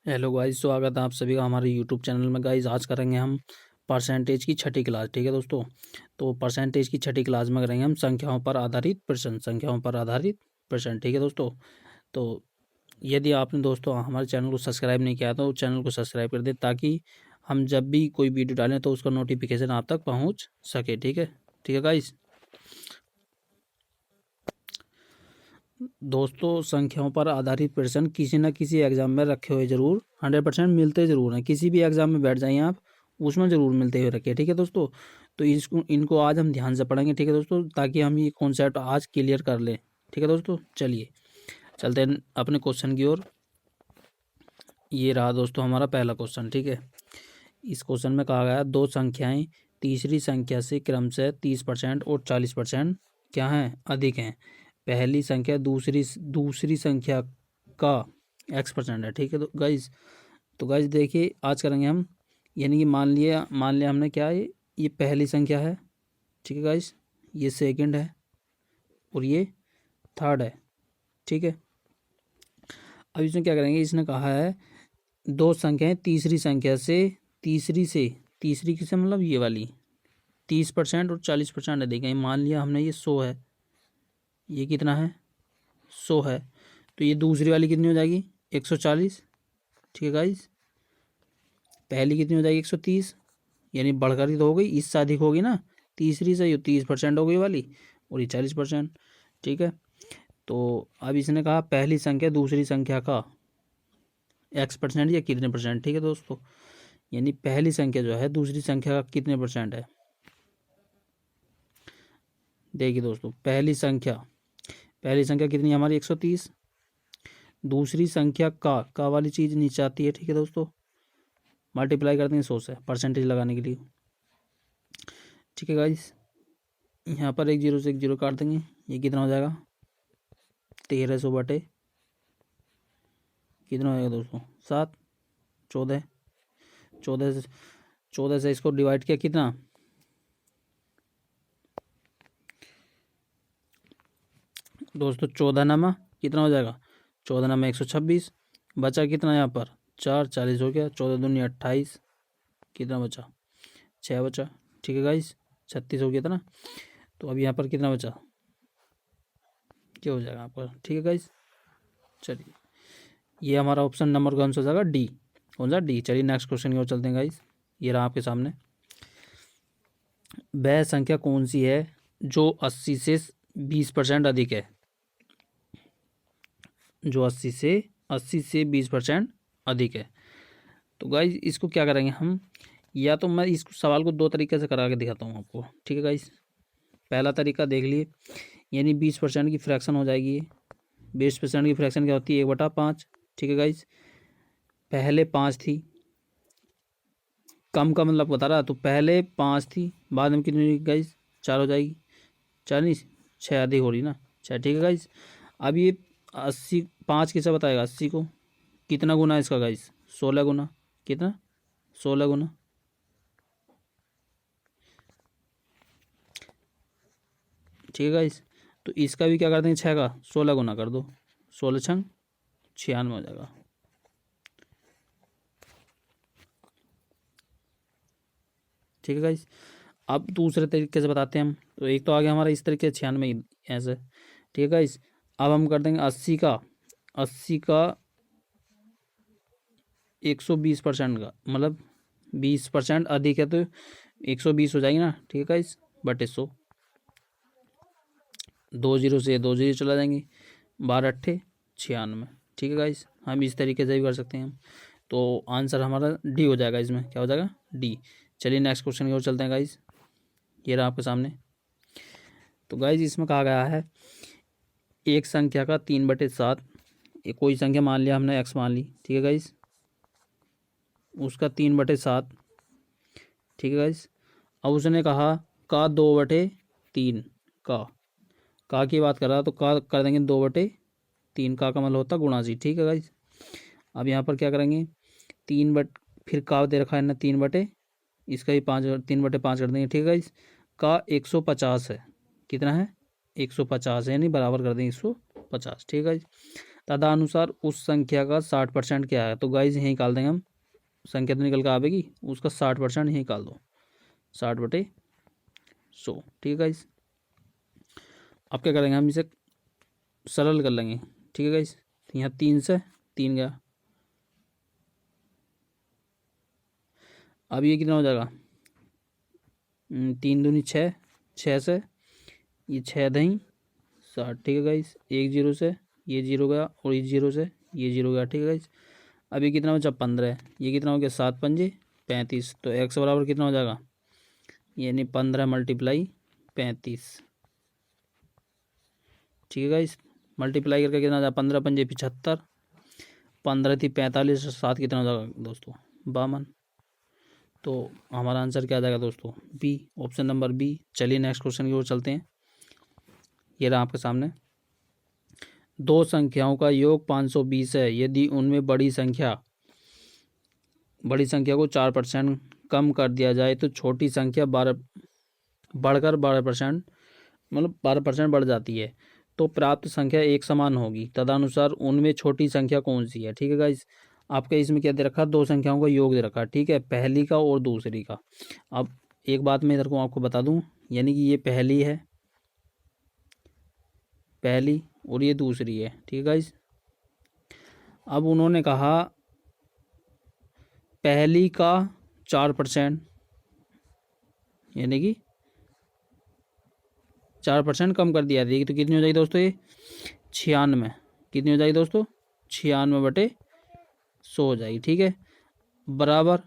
Hello guys, स्वागत है आप सभी का हमारे यूट्यूब चैनल में। गाइस आज करेंगे हम परसेंटेज की छठी क्लास। ठीक है दोस्तों, तो परसेंटेज की छठी क्लास में करेंगे हम संख्याओं पर आधारित प्रश्न, संख्याओं पर आधारित प्रश्न। ठीक है दोस्तों, तो यदि आपने दोस्तों हमारे चैनल को सब्सक्राइब नहीं किया तो चैनल को सब्सक्राइब कर दें, ताकि हम जब भी कोई वीडियो डालें तो उसका नोटिफिकेशन आप तक पहुँच सके। ठीक है गाइस। दोस्तों, संख्याओं पर आधारित प्रश्न किसी न किसी एग्जाम में रखे हुए जरूर 100% मिलते ज़रूर हैं। किसी भी एग्जाम में बैठ जाइए आप, उसमें ज़रूर मिलते हुए रखे। ठीक है दोस्तों, तो इनको आज हम ध्यान से पढ़ेंगे। ठीक है दोस्तों, ताकि हम ये कॉन्सेप्ट आज क्लियर कर लें। ठीक है दोस्तों, चलिए चलते हैं अपने क्वेश्चन की ओर। ये रहा दोस्तों हमारा पहला क्वेश्चन। ठीक है, इस क्वेश्चन में कहा गया दो संख्याएं तीसरी संख्या से क्रमशः 30% और 40% क्या हैं, अधिक हैं। पहली संख्या दूसरी संख्या का x% है। ठीक है तो गाइस देखिए, आज करेंगे हम, यानी कि मान लिया हमने क्या है, ये पहली संख्या है। ठीक है गाइस, ये सेकंड है और ये थर्ड है। ठीक है, अब इसमें क्या करेंगे, इसने कहा है दो संख्याएं तीसरी किसे, मतलब ये वाली 30% और 40% है। देखें, मान लिया हमने ये 100 है, ये कितना है 100 है, तो ये दूसरी वाली कितनी हो जाएगी 140। ठीक है गाइस, पहली कितनी हो जाएगी 130, यानी बढ़कर ही तो हो गई, इससे अधिक होगी ना, तीसरी से ये 30% हो गई वाली और ये 40%। ठीक है, तो अब इसने कहा पहली संख्या दूसरी संख्या का x% या कितने परसेंट। ठीक है दोस्तों, यानी पहली संख्या जो है दूसरी संख्या का कितने परसेंट है। देखिए दोस्तों, पहली संख्या कितनी है हमारी 130। दूसरी संख्या का वाली चीज़ नीचे आती है। ठीक है दोस्तों, मल्टीप्लाई करते हैं 100 से परसेंटेज लगाने के लिए। ठीक है गाइस, यहाँ पर एक जीरो से एक जीरो काट देंगे, ये कितना हो जाएगा 1300 बटे कितना हो जाएगा दोस्तों 7, 14 14 से इसको डिवाइड किया कितना, दोस्तों 14 नामा कितना हो जाएगा, 14 नामा 126, बचा कितना यहाँ पर 4, 40 हो गया, 14 दूनी 28, कितना बचा 6 बचा। ठीक है गाइस, 36 हो गया था ना, तो अब यहाँ पर कितना बचा, क्या हो जाएगा यहाँ पर। ठीक है गाइस, चलिए ये हमारा ऑप्शन नंबर कौन सा हो जाएगा, डी, कौन सा डी। चलिए नेक्स्ट क्वेश्चन की ओर चलते हैं गाइस। ये रहा आपके सामने, वह संख्या कौन सी है जो 80 से 20% अधिक है, जो 80 से 20% अधिक है। तो गाइज इसको क्या करेंगे हम, या तो मैं इस सवाल को दो तरीके से करा के दिखाता हूँ आपको। ठीक है गाइज, पहला तरीका देख लिए, यानी 20% की फ्रैक्शन हो जाएगी। 20% की फ्रैक्शन क्या होती है 1/5। ठीक है गाइज, पहले 5 थी, कम का मतलब बता रहा, तो पहले 5 थी, बाद में कितनी गाइज 4 हो जाएगी, 4 नहीं 6 अधिक हो रही ना 6। ठीक है गाइज, अब ये 80 5 किसे बताएगा, 80 को कितना गुना है इसका गाइज, 16 गुना, कितना 16 गुना। ठीक है गाइस, तो इसका भी क्या कर देंगे 6 का 16 गुना कर दो, 16 छंग 96 हो जाएगा। ठीक है गाइस, अब दूसरे तरीके से बताते हैं हम, तो एक तो आ गया हमारा इस तरीके से 96 ऐसे। ठीक है गाइस, अब हम कर देंगे 80 का 120% का, मतलब 20% अधिक है तो 120 हो जाएगी ना। ठीक है गाइस, बटे 100, 2 जीरो से 2 जीरो चला जाएंगे, 12 अट्ठे 96। ठीक है गाइस, हम इस तरीके से भी कर सकते हैं हम, तो आंसर हमारा डी हो जाएगा, इसमें क्या हो जाएगा डी। चलिए नेक्स्ट क्वेश्चन की ओर चलते हैं गाइस। ये रहा आपके सामने, तो गाइस इसमें कहा गया है एक संख्या का 3/7, कोई संख्या मान लिया हमने एक्स मान ली। ठीक है गाइस, उसका 3/7। ठीक है गाइस, अब उसने कहा का 2/3 का की बात कर रहा, तो का कर देंगे 2/3, का मतलब होता गुणासी। ठीक है गाइस, अब यहाँ पर क्या करेंगे, फिर का दे रखा है ना 3 इसका ही 5, 3/5 कर देंगे। ठीक है गाइस, का 150 है, कितना है 150 है, यानी बराबर कर देंगे 150। ठीक है गाइस, तदनुसार उस संख्या का 60% क्या है। तो गाइज यही निकाल देंगे हम, संख्या तो निकल कर आवेगी, उसका 60% यही निकाल दो, 60/100। ठीक है गाइज। अब क्या करेंगे हम, इसे सरल कर लेंगे। ठीक है गाइज, यहाँ 3 से 3 गया, अब ये कितना हो जाएगा, 3 दूनी 6, 6 से ये 6 दही 60। ठीक है गाइज, 1 जीरो से ये जीरो गया और इस जीरो से ये जीरो गया। ठीक है गाइज, अब ये कितना बचा 15, ये कितना हो गया 7 पंजे 35। तो x बराबर कितना हो जाएगा, यानी 15 × 35। ठीक है गाइज, मल्टीप्लाई करके कितना हो जाएगा, 15 पंजे 75, 15 थी 45, 7 कितना हो जाएगा दोस्तों 52। तो हमारा आंसर क्या आ जाएगा दोस्तों, बी, ऑप्शन नंबर बी। चलिए नेक्स्ट क्वेश्चन की ओर चलते हैं। ये रहा आपके सामने, दो संख्याओं का योग 520 है। यदि उनमें बड़ी संख्या को 4% कम कर दिया जाए तो छोटी संख्या 12% मतलब 12% बढ़ जाती है, तो प्राप्त संख्या एक समान होगी। तदनुसार उनमें छोटी संख्या कौन सी है। ठीक है गाइस, आपके इसमें क्या दे रखा है, दो संख्याओं का योग दे रखा है। ठीक है, पहली का और दूसरी का। अब एक बात मैं इधर को आपको बता दूं, यानी कि ये पहली है, पहली, और ये दूसरी है। ठीक है गाइस, अब उन्होंने कहा पहली का 4%, यानी कि 4% कम कर दिया जाएगी, तो कितनी हो जाएगी दोस्तों, ये 96। कितनी हो जाएगी दोस्तों, 96/100 हो जाएगी। ठीक है, बराबर।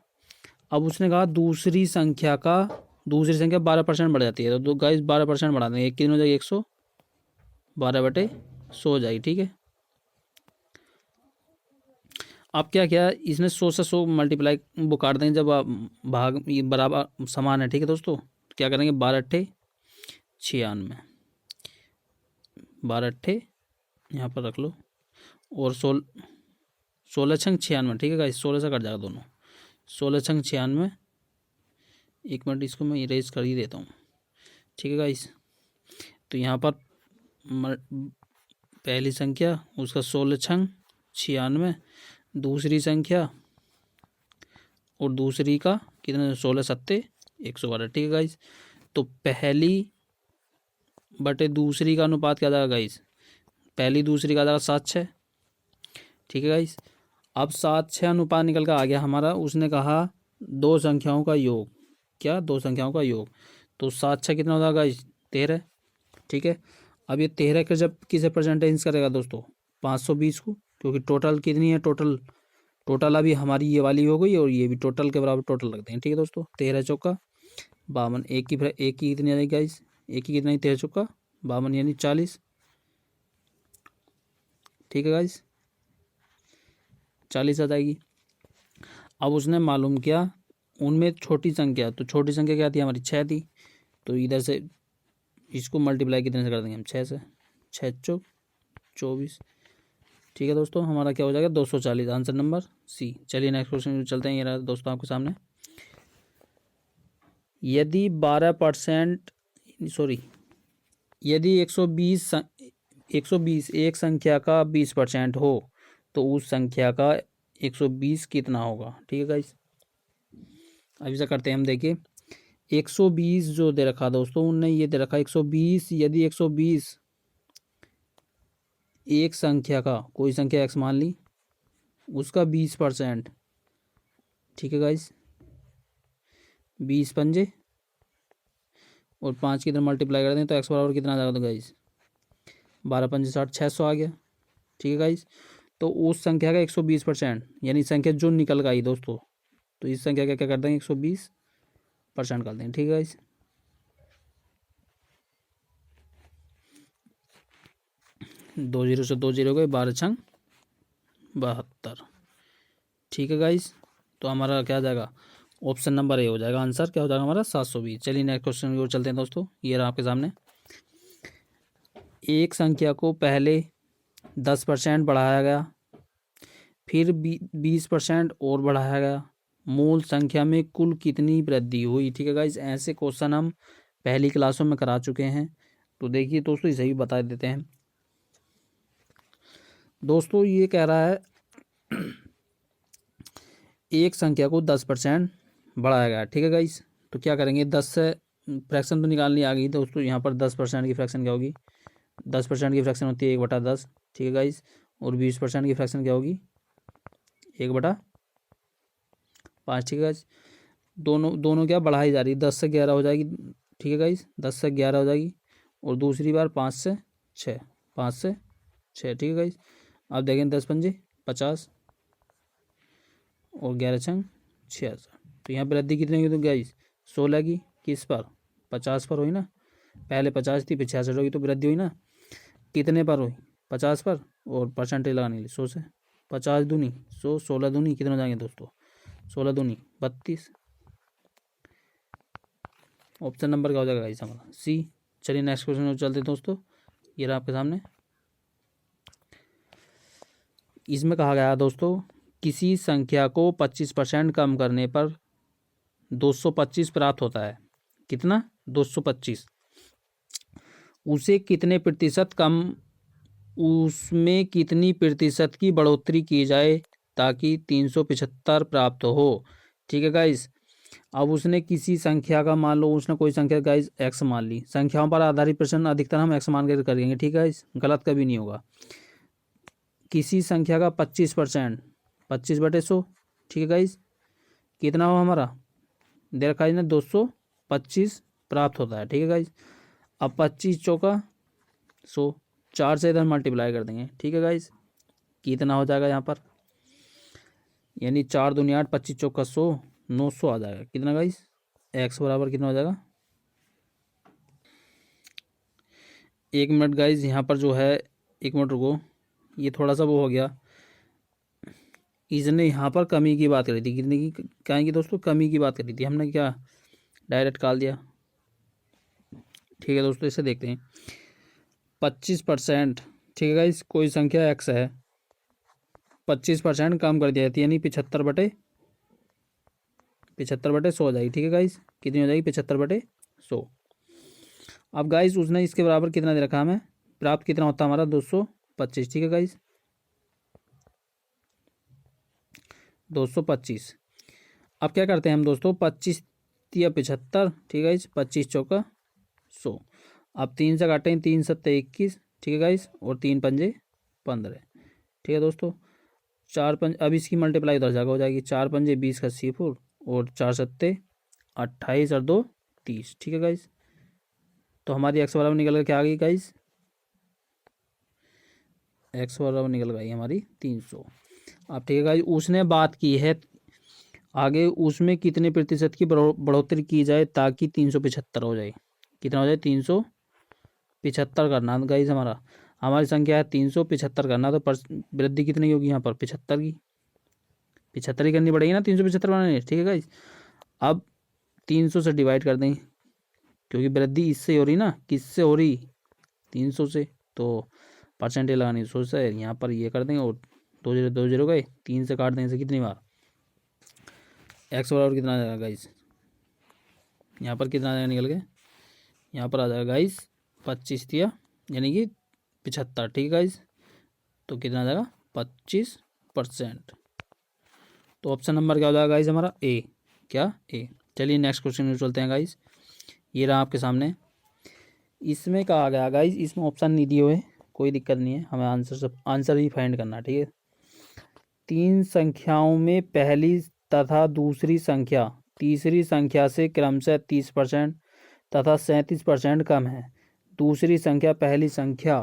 अब उसने कहा दूसरी संख्या 12% बढ़ जाती है, तो गाइस 12% बढ़ा देंगे, कितनी हो जाएगी 112/100 हो जाएगी। ठीक है, अब क्या किया, इसने 100 से 100 मल्टीप्लाई वो काट देंगे जब भाग ये बराबर समान है। ठीक है दोस्तों, क्या करेंगे, 12×8 = 96, 12×8 यहाँ पर रख लो, और 16×6 = 96। ठीक है गाइस, 16 से कट जाएगा दोनों, 16×6 = 96। एक मिनट, इसको मैं इरेज कर ही देता हूँ। ठीक है गाइस, तो यहाँ पर पहली संख्या उसका 16×6 = 96, दूसरी संख्या और दूसरी का कितना, 16×7 = 112। ठीक है गाइस, तो पहली बटे दूसरी का अनुपात क्या जाएगा गाइस, पहली दूसरी का जाएगा 7:6। ठीक है गाइस, अब 7:6 अनुपात निकल कर आ गया हमारा। उसने कहा दो संख्याओं का योग, क्या, दो संख्याओं का योग, तो 7×6 कितना हो जाएगा गाइस, 13। ठीक है, अब ये 13 का जब किसे परसेंटेज करेगा दोस्तों, 520 को, क्योंकि टोटल कितनी है, टोटल अभी हमारी ये वाली हो गई और ये भी टोटल के बराबर टोटल रखते हैं। ठीक है दोस्तों, 13 चौका 52, एक की कितनी आ जाएगी गाइस, एक की कितना, 13 चौका 52 यानी 40। ठीक है गाइस, 40 आ जाएगी। अब उसने मालूम किया उनमें छोटी संख्या, तो छोटी संख्या क्या थी हमारी, 6 थी, तो इधर से इसको मल्टीप्लाई कितने से कर देंगे हम, 6 से, 6 चौक 24। ठीक है दोस्तों, हमारा क्या हो जाएगा 240, आंसर नंबर सी। चलिए नेक्स्ट क्वेश्चन चलते हैं। ये रहा दोस्तों आपके सामने, यदि 12% सॉरी यदि 120 एक संख्या का 20% हो तो उस संख्या का 120 कितना होगा। ठीक है गाइस, अब ऐसा करते हैं हम, देखिए 120 जो दे रखा दोस्तों, उनने ये दे रखा 120, यदि 120 एक संख्या का, कोई संख्या x मान ली, उसका 20%। ठीक है गाइस, 20 पंजे और 5 की तरह मल्टीप्लाई कर दें तो x बराबर कितना आ जाएगा गाइस, 12 पंजे 60, 600 आ गया। ठीक है गाइस, तो उस संख्या का 120%, यानी संख्या जो निकल गई दोस्तों, तो इस संख्या का क्या कर देंगे, 120% कर देंगे। ठीक है गाइस, दो जीरो से 2 जीरो गए, 12×6 = 72। ठीक है गाइस, तो हमारा क्या आ जाएगा, ऑप्शन नंबर ए हो जाएगा, आंसर क्या हो जाएगा हमारा 720। चलिए नेक्स्ट क्वेश्चन की ओर चलते हैं दोस्तों। ये रहा आपके सामने, एक संख्या को पहले 10% बढ़ाया गया, फिर 20% और बढ़ाया गया, मूल संख्या में कुल कितनी वृद्धि हुई। ठीक है गाइस, ऐसे क्वेश्चन हम पहली क्लासों में करा चुके हैं, तो देखिए दोस्तों इसे भी बता देते हैं। दोस्तों ये कह रहा है एक संख्या को 10% बढ़ाया गया, ठीक है गाइस। तो क्या करेंगे, 10 से फ्रैक्शन तो निकालनी आ गई दोस्तों। यहाँ पर 10% की फ्रैक्शन क्या होगी, 10% की फ्रैक्शन होती है 1/10, ठीक है गाइस। और 20% की फ्रैक्शन क्या होगी, 1/5, ठीक है गाइस। दोनों दोनों क्या बढ़ाई जा रही है, 10 से 11 हो जाएगी, ठीक है गाइस, 10 से 11 हो जाएगी। और दूसरी बार 5 से 6, 5 से 6, ठीक है गाइस। अब देखें 10×5 = 50 और 11×6 = 66। तो यहाँ पर वृद्धि कितनी होगी तो गाइस 16 की, किस पर, 50 पर हुई ना। पहले 50 थी, फिर 66 होगी, तो वृद्धि हुई ना। कितने पर हुई, 50 पर। और परसेंटेज लगाने के लिए 100 से, 50 दूनी 100, 16 दूनी कितने हो जाएंगे दोस्तों, 16 दूनी 32। ऑप्शन नंबर क्या हो जाएगा गाइस हमारा, सी। चलिए नेक्स्ट क्वेश्चन में चलते हैं दोस्तों। ये रहा आपके सामने। इसमें कहा गया दोस्तों, किसी संख्या को 25% कम करने पर 225 प्राप्त होता है। कितना, 225। उसे कितने प्रतिशत कम, उसमें कितनी प्रतिशत की बढ़ोतरी की जाए ताकि 375 प्राप्त हो, ठीक है गाइस। अब उसने किसी संख्या का, मान लो उसने कोई संख्या गाइस एक्स मान ली। संख्याओं पर आधारित प्रश्न अधिकतर हम एक्स मान कर करेंगे, ठीक है गाइस, गलत कभी नहीं होगा। किसी संख्या का 25%, 25/100, ठीक है गाइस, कितना हो हमारा, दे रखा है ना 225 प्राप्त होता है, ठीक है गाइस। अब 25×4 = 100, 4 से इधर मल्टीप्लाई कर देंगे, ठीक है गाइस। कितना हो जाएगा यहाँ पर, यानी 4 दूनी 8, 25×4 = 100, 900 आ जाएगा। कितना गाइस, एक्स बराबर कितना हो जाएगा, 1 मिनट गाइस यहाँ पर जो है, 1 मिनट रुको, ये थोड़ा सा वो हो गया। इसने यहाँ पर कमी की बात करी थी, कितने की, क्या की दोस्तों, कमी की बात करी थी। हमने क्या डायरेक्ट काल दिया, ठीक है दोस्तों। इसे देखते हैं, 25%, ठीक है गाइस, कोई संख्या एक्स है, 25% कम कर दिया जाती है, यानी 75/100 हो जाएगी, ठीक है गाइस। कितनी हो जाएगी, 75/100। अब गाइस उसने इसके बराबर कितना दे रखा हमें, प्राप्त कितना होता है हमारा, 225, ठीक है गाइस, 225। अब क्या करते हैं हम दोस्तों, 25 या 75, ठीक है गाइस, 25×4 = 100। अब 3 से काटें, 3×7 = 21, ठीक है गाइस, और 3×5 = 15, ठीक है दोस्तों। 4×5, अब इसकी मल्टीप्लाई उधर जाकर हो जाएगी, 4×5 = 20 का 80 और 4×7 = 28 और 2 = 30, ठीक है गाइस। तो हमारी एक्स बराबर निकल कर क्या आ गई गाइस, एक्स बराबर निकल गई हमारी 300। अब ठीक है गाइस, उसने बात की है आगे, उसमें कितने प्रतिशत की बढ़ोतरी की जाए ताकि 375 हो जाए। कितना हो जाए, 375 करना गाइस। हमारी संख्या है 375 करना, तो वृद्धि कितनी होगी यहाँ पर, 75 की, 75 ही करनी पड़ेगी ना 375 बनाने, ठीक है गाइस। अब 300 से डिवाइड कर दें, क्योंकि वृद्धि इससे हो रही ना, किससे हो रही, 300 से, तो परसेंटेज लगानी 100 से, यहाँ पर ये कर देंगे और 2 0 गए, 3 से काट देंगे से कितनी बार, एक्स बराबर कितना आ जाएगा गाइस, यहाँ पर कितना आ जाएगा निकल के, यहाँ पर आ जाएगा गाइस 25 दिया, यानी कि 75, ठीक है गाइस। तो कितना आ जाएगा, 25%। तो ऑप्शन नंबर क्या हो जाएगा गाइस हमारा, ए। क्या, ए। चलिए नेक्स्ट क्वेश्चन में चलते हैं गाइस। ये रहा आपके सामने। इसमें कहा गया गाइस, इसमें ऑप्शन नहीं दिए हुए, कोई दिक्कत नहीं है, हमें आंसर ही फाइंड करना है, ठीक है। 3 संख्याओं में पहली तथा दूसरी संख्या तीसरी संख्या से क्रमशः 30% तथा 37% कम है। दूसरी संख्या पहली संख्या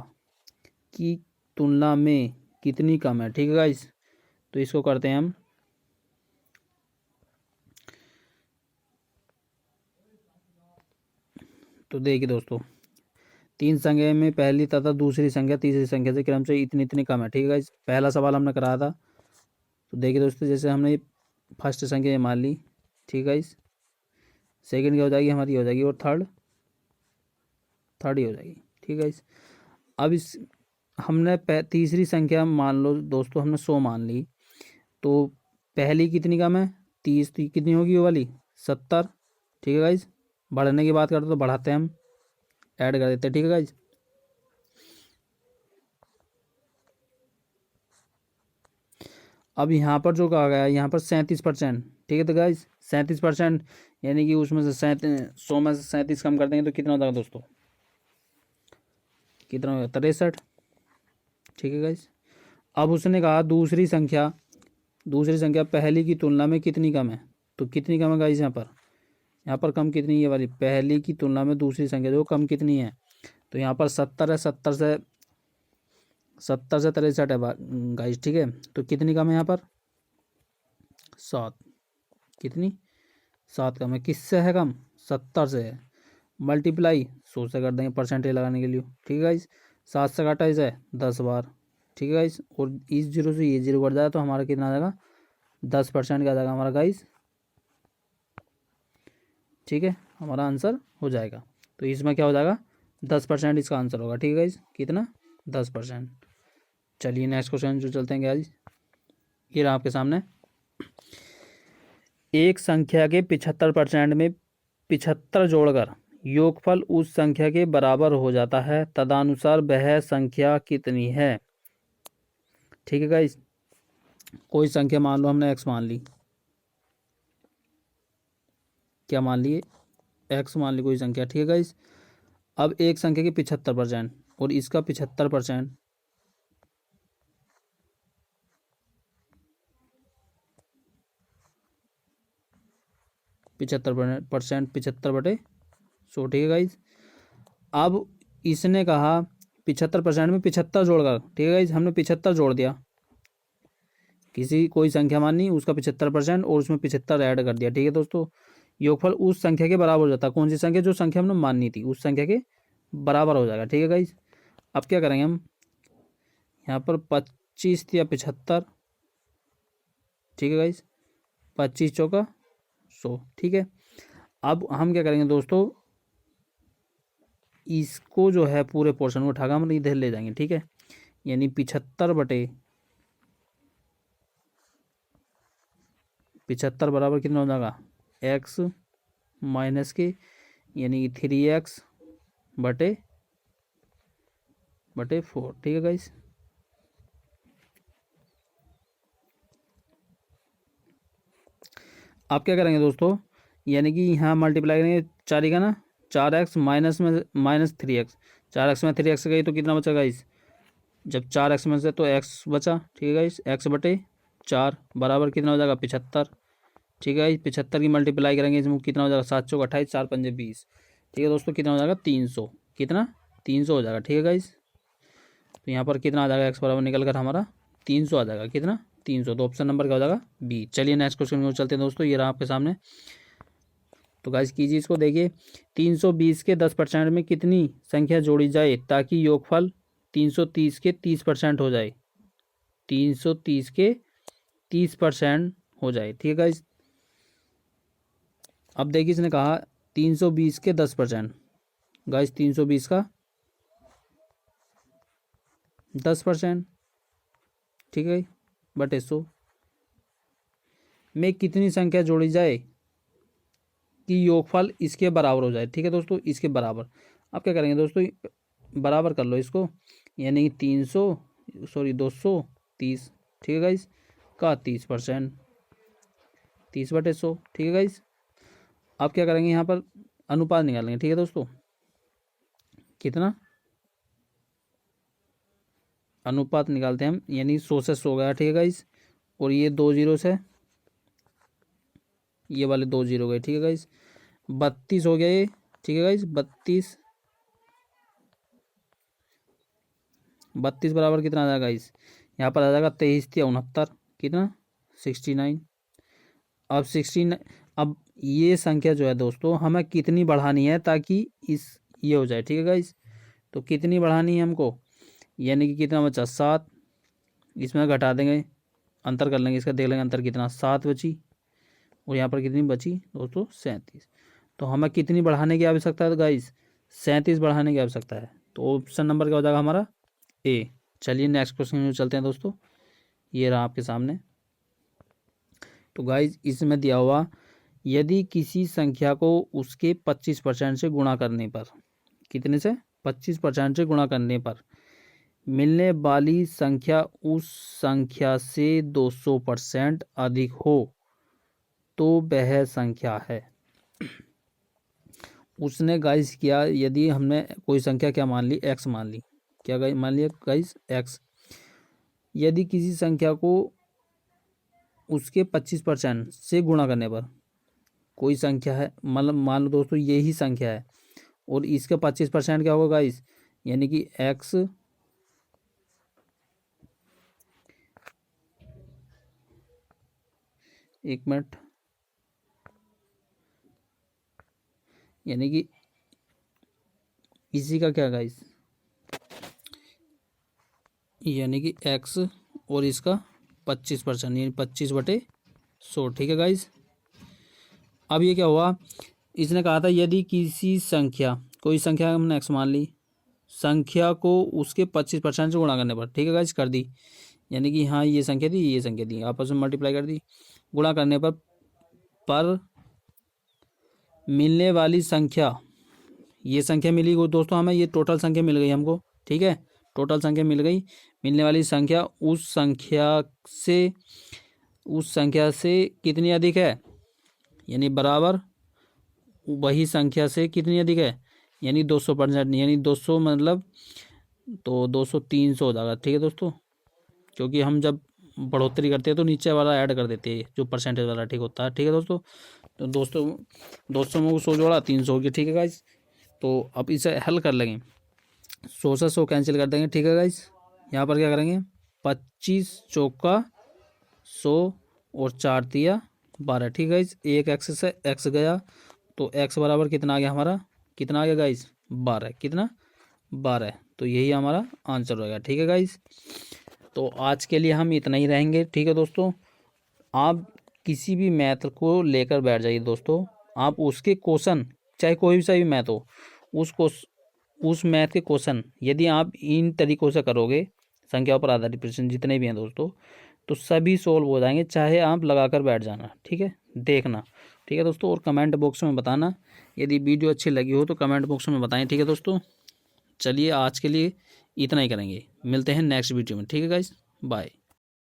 की तुलना में कितनी कम है, ठीक है गाइस। तो इसको करते हैं हम, तो देखिए दोस्तों, 3 संख्या में पहली तथा दूसरी संख्या तीसरी संख्या से क्रमशः इतनी इतनी कम है, ठीक है गाइस। पहला सवाल हमने कराया था, तो देखिए दोस्तों, जैसे हमने फर्स्ट संख्या ये मान ली, ठीक है गाइस। सेकंड क्या हो जाएगी हमारी, हो जाएगी, और थर्ड ही हो जाएगी, ठीक है गाइस। अब इस हमने तीसरी संख्या मान लो दोस्तों, हमने 100 मान ली, तो पहली कितनी कम है, 30, तो कितनी होगी वो वाली, 70, ठीक है गाइस। बढ़ने की बात करते तो बढ़ाते हैं हम, ऐड कर देते हैं, ठीक है गाइस। अब यहाँ पर जो कहा गया है यहाँ पर 37%, ठीक है। तो गाइस 37%, यानी कि उसमें से 100 में से 37 कम कर देंगे तो कितना होता है दोस्तों, कितना होगा, 63, ठीक है गाइस। अब उसने कहा दूसरी संख्या पहली की तुलना में कितनी कम है, तो कितनी कम है गाइस यहाँ पर कम कितनी है, ये वाली पहली की तुलना में दूसरी संख्या जो कम कितनी है, तो यहाँ पर 70 है, 70 से 63 है गाइस, ठीक है। तो कितनी कम है यहाँ पर, 7, कितनी, 7 कम है, किससे है कम, 70 से है, मल्टीप्लाई 100 से कर देंगे परसेंटेज लगाने के लिए, ठीक है गाइस। 7 से काटा इसे 10 बार, ठीक है गाइस, और इस जीरो से ये जीरो कट जाए तो हमारा कितना आ जाएगा, 10% का आ जाएगा हमारा गाइस, ठीक है, हमारा आंसर हो जाएगा। तो इसमें क्या हो जाएगा, 10% इसका आंसर होगा, ठीक है गाइस, कितना, 10%। चलिए नेक्स्ट क्वेश्चन जो चलते हैं गाइस, ये रहा आपके सामने। एक संख्या के 75% में 75 जोड़कर योगफल उस संख्या के बराबर हो जाता है, तदनुसार वह संख्या कितनी है, ठीक है गाइस। कोई संख्या मान लो, हमने x मान ली, क्या मान लिए, x मान ली कोई संख्या, ठीक है गाइस। अब एक संख्या के 75% और इसका 75%, 75%, 75/100, ठीक है गाइज। अब इसने कहा 75% में 75 जोड़कर, ठीक है गाइज, हमने 75 जोड़ दिया, कोई संख्या मानी उसका 75% और उसमें 75 ऐड कर दिया, ठीक है दोस्तों। योगफल उस संख्या के बराबर हो जाता है, कौन सी संख्या, जो संख्या हमने माननी थी उस संख्या के बराबर हो जाएगा, ठीक है गाइज। अब क्या करेंगे हम, यहाँ पर 25 या 75, ठीक है गाइज, 25 चौका 100, ठीक है। अब हम क्या करेंगे दोस्तों, इसको जो है पूरे पोर्शन को उठाकर हम इधर ले जाएंगे, ठीक है। यानी 75 बराबर कितना हो जाएगा, x माइनस के, यानी 3x/4, ठीक है गाइस। आप क्या करेंगे दोस्तों, यानी कि यहाँ मल्टीप्लाई करेंगे 4 का ना, 4x माइनस में -3x, 4x में 3x गई तो कितना बचा गाइस, जब 4x में से तो x बचा, ठीक है गाइस, x/4 बराबर कितना हो जाएगा, 75, ठीक है गाइस। 75 की मल्टीप्लाई करेंगे इसमें कितना हो जाएगा, 7 चौक 28, 4 पंजे 20, ठीक है दोस्तों, कितना हो जाएगा, 300, कितना, 300 हो जाएगा, ठीक है गाइस। तो यहाँ पर कितना आ जाएगा, x बराबर निकल कर हमारा 300 आ जाएगा, कितना, 300। तो ऑप्शन नंबर क्या हो जाएगा, बी। चलिए नेक्स्ट क्वेश्चन में चलते हैं दोस्तों, ये रहा आपके सामने। तो गाइस कीजिए इसको, देखिए 320 के 10% में कितनी संख्या जोड़ी जाए ताकि योगफल 330 के 30% हो जाए, 330 के 30% हो जाए, ठीक है गाइस। अब देखिए इसने कहा 320 के 10%, गाइस 320 का 10%, ठीक है, बटे 100 में कितनी संख्या जोड़ी जाए कि योगफल इसके बराबर हो जाए, ठीक है दोस्तों, इसके बराबर। आप क्या करेंगे दोस्तों, बराबर कर लो इसको, यानी 230, ठीक है गाइस, का 30%, 30/100, ठीक है गाइस। आप क्या करेंगे यहाँ पर अनुपात निकालेंगे, ठीक है दोस्तों, कितना, अनुपात निकालते हैं हम, यानी 100 से 100 गया, ठीक है गाइस, और ये 2 जीरो से ये वाले 2 जीरो गए, ठीक है गाइस, 32 हो गया ये, ठीक है गाइस, 32 बराबर कितना आ जाएगा गाइस, यहाँ पर आ जाएगा 23 या 69, कितना, 69। अब 69, अब ये संख्या जो है दोस्तों हमें कितनी बढ़ानी है ताकि ये हो जाए, ठीक है गाइस। तो कितनी बढ़ानी है हमको, यानी कि कितना बचा, 7, इसमें घटा देंगे, अंतर कर लेंगे इसका, देख लेंगे अंतर कितना, 7 बची, और यहाँ पर कितनी बची दोस्तों, 37। तो हमें कितनी बढ़ाने की आवश्यकता है गाइस, 37 बढ़ाने की आवश्यकता है। तो ऑप्शन नंबर क्या हो जाएगा हमारा, ए। चलिए नेक्स्ट क्वेश्चन में चलते हैं दोस्तों, ये रहा आपके सामने। तो गाइस इसमें दिया हुआ, यदि किसी संख्या को उसके 25% से गुणा करने पर, कितने से, 25% से गुणा करने पर मिलने वाली संख्या उस संख्या से 200% अधिक हो तो वह संख्या है। उसने गाइस किया, यदि हमने कोई संख्या क्या मान ली, एक्स मान ली, क्या गाइस मान लिया गाइस एक्स। यदि किसी संख्या को उसके 25% से गुणा करने पर, कोई संख्या है, मतलब मान लो दोस्तों यही संख्या है और इसका 25% क्या होगा गाइस, यानी कि एक्स एक मिनट, यानी कि इसी का क्या गाइस, यानी कि एक्स और इसका 25%, यानी 25/100। ठीक है गाइस। अब ये क्या हुआ, इसने कहा था यदि किसी संख्या, कोई संख्या हमने एक्स मान ली, संख्या को उसके 25% से गुणा करने पर, ठीक है गाइस, कर दी, यानी कि हाँ ये संख्या थी, ये संख्या थी, आपस में मल्टीप्लाई कर दी, गुणा करने पर मिलने वाली संख्या, ये संख्या मिली वो दोस्तों हमें, ये टोटल संख्या मिल गई हमको। ठीक है, टोटल संख्या मिल गई। मिलने वाली संख्या उस संख्या से कितनी अधिक है, यानी बराबर वही संख्या से कितनी अधिक है, यानी 200%, यानी 200 मतलब तो 200 300 हो जाएगा। ठीक है दोस्तों, क्योंकि हम जब बढ़ोतरी करते हैं तो नीचे वाला ऐड कर देते हैं जो परसेंटेज वाला, ठीक होता है। ठीक है दोस्तों, तो 200 में 100 जोड़ा 300 हो गया। ठीक है गाइस, तो अब इसे हल कर लेंगे, 100 से 100 कैंसिल कर देंगे। ठीक है गाइस, यहाँ पर क्या करेंगे, 25 चौका 100 और 4 तिया 12। ठीक है गाइस, एक एक्स से एक्स गया तो एक्स बराबर कितना आ गया हमारा, कितना आ गया गाइस, 12, कितना 12, तो यही हमारा आंसर होगा। ठीक है गाइस, तो आज के लिए हम इतना ही रहेंगे। ठीक है दोस्तों, आप किसी भी मैथ को लेकर बैठ जाइए दोस्तों, आप उसके क्वेश्चन, चाहे कोई भी सा भी मैथ हो, उस मैथ के क्वेश्चन यदि आप इन तरीक़ों से करोगे, संख्याओं पर आधारित प्रश्न जितने भी हैं दोस्तों, तो सभी सोल्व हो जाएंगे, चाहे आप लगा कर बैठ जाना। ठीक है, देखना। ठीक है दोस्तों, और कमेंट बॉक्स में बताना, यदि वीडियो अच्छी लगी हो तो कमेंट बॉक्स में बताएं। ठीक है दोस्तों, चलिए आज के लिए इतना ही करेंगे, मिलते हैं नेक्स्ट वीडियो में। ठीक है गाइस, बाय।